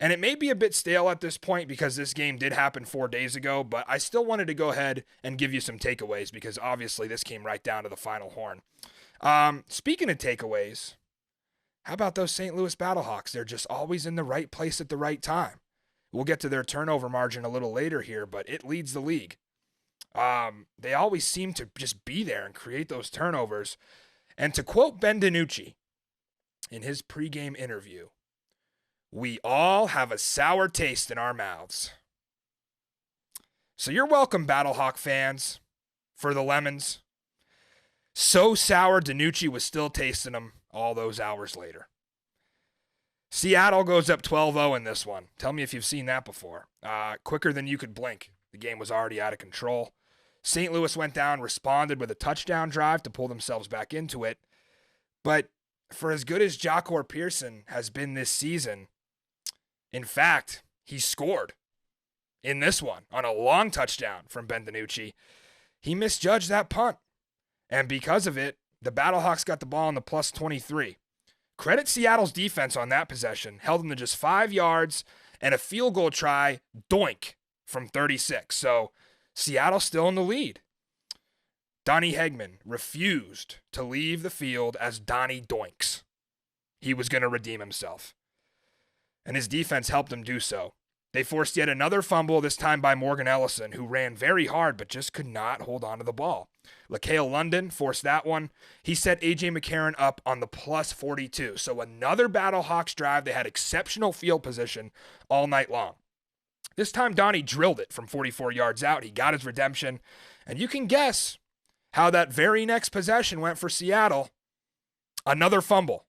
And it may be a bit stale at this point because this game did happen 4 days ago, but I still wanted to go ahead and give you some takeaways because obviously this came right down to the final horn. Speaking of takeaways, how about those St. Louis Battlehawks? They're just always in the right place at the right time. We'll get to their turnover margin a little later here, but it leads the league. They always seem to just be there and create those turnovers. And to quote Ben DiNucci in his pregame interview, we all have a sour taste in our mouths. So you're welcome, Battlehawk fans, for the lemons. So sour, DiNucci was still tasting them all those hours later. Seattle goes up 12-0 in this one. Tell me if you've seen that before. Quicker than you could blink. The game was already out of control. St. Louis went down, responded with a touchdown drive to pull themselves back into it. But for as good as Jacor Pearson has been this season, in fact, he scored in this one on a long touchdown from Ben DiNucci. He misjudged that punt. And because of it, the Battlehawks got the ball on the plus 23. Credit Seattle's defense on that possession, held them to just 5 yards and a field goal try, doink, from 36. So Seattle still in the lead. Donnie Hegman refused to leave the field as Donnie Doinks. He was going to redeem himself. And his defense helped him do so. They forced yet another fumble, this time by Morgan Ellison, who ran very hard but just could not hold on to the ball. LaCale London forced that one. He set A.J. McCarron up on the plus 42. So another Battlehawks drive. They had exceptional field position all night long. This time Donnie drilled it from 44 yards out. He got his redemption. And you can guess how that very next possession went for Seattle. Another fumble.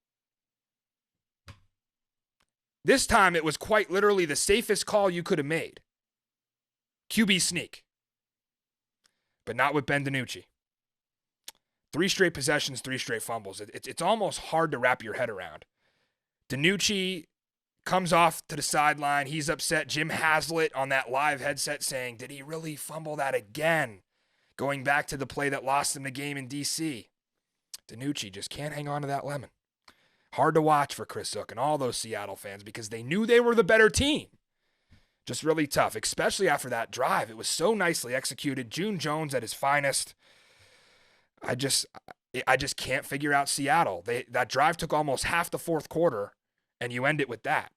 This time it was quite literally the safest call you could have made. QB sneak. But not with Ben DiNucci. 3 straight possessions, 3 straight fumbles. It's almost hard to wrap your head around. DiNucci comes off to the sideline. He's upset. Jim Haslett on that live headset saying, did he really fumble that again? Going back to the play that lost him the game in D.C. DiNucci just can't hang on to that lemon. Hard to watch for Chris Zook and all those Seattle fans because they knew they were the better team. Just really tough, especially after that drive. It was so nicely executed. June Jones at his finest. I just can't figure out Seattle. That drive took almost half the fourth quarter, and you end it with that.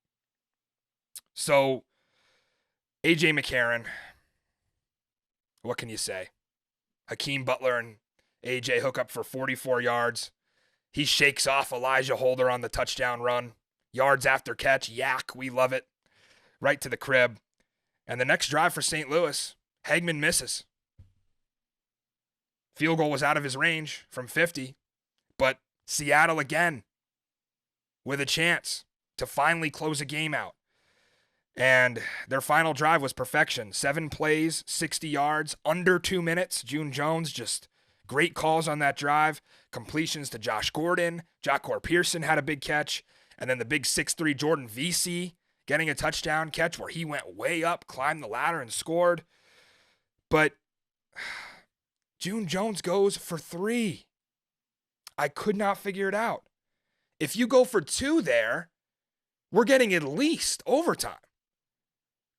So, A.J. McCarron, what can you say? Hakeem Butler and A.J. hook up for 44 yards. He shakes off Elijah Holder on the touchdown run. Yards after catch, yak, we love it. Right to the crib. And the next drive for St. Louis, Hegman misses. Field goal was out of his range from 50. But Seattle again with a chance to finally close a game out. And their final drive was perfection. 7 plays, 60 yards, under 2 minutes. June Jones just great calls on that drive. Completions to Josh Gordon. Jacor Pearson had a big catch. And then the big 6'3 Jordan Vesey getting a touchdown catch where he went way up, climbed the ladder, and scored. But June Jones goes for 3. I could not figure it out. If you go for 2 there, we're getting at least overtime.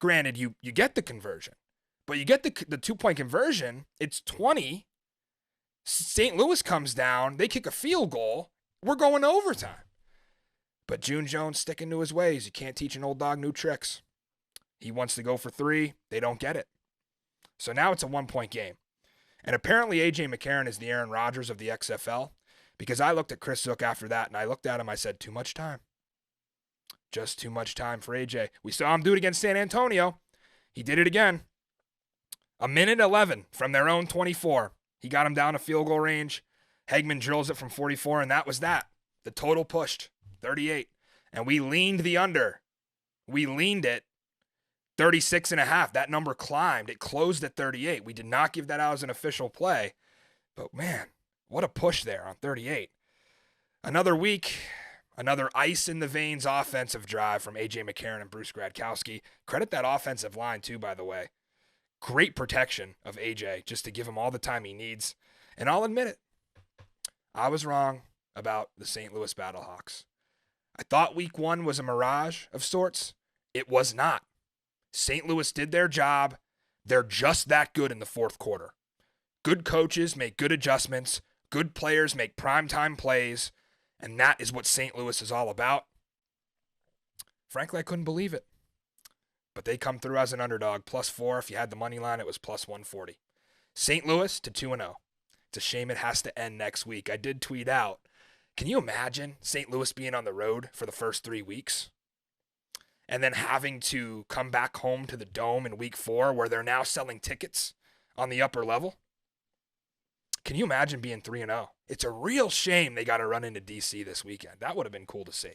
Granted, you get the conversion. But you get the 2-point conversion, it's 20. St. Louis comes down, they kick a field goal, we're going to overtime. But June Jones sticking to his ways. You can't teach an old dog new tricks. He wants to go for 3. They don't get it. So now it's a 1-point game. And apparently A.J. McCarron is the Aaron Rodgers of the XFL because I looked at Chris Zook after that and I looked at him, I said, too much time. Just too much time for A.J. We saw him do it against San Antonio. He did it again. 1:11 from their own 24. He got him down to field goal range. Hegman drills it from 44, and that was that. The total pushed, 38. And we leaned the under. We leaned it 36.5. That number climbed. It closed at 38. We did not give that out as an official play. But, man, what a push there on 38. Another week, another ice-in-the-veins offensive drive from A.J. McCarron and Bruce Gradkowski. Credit that offensive line, too, by the way. Great protection of A.J. just to give him all the time he needs. And I'll admit it. I was wrong about the St. Louis Battlehawks. I thought week 1 was a mirage of sorts. It was not. St. Louis did their job. They're just that good in the fourth quarter. Good coaches make good adjustments. Good players make primetime plays. And that is what St. Louis is all about. Frankly, I couldn't believe it. But they come through as an underdog, +4. If you had the money line, it was +140. St. Louis to 2-0. It's a shame it has to end next week. I did tweet out, can you imagine St. Louis being on the road for the first 3 weeks? And then having to come back home to the Dome in week 4 where they're now selling tickets on the upper level? Can you imagine being 3-0? It's a real shame they got to run into D.C. this weekend. That would have been cool to see.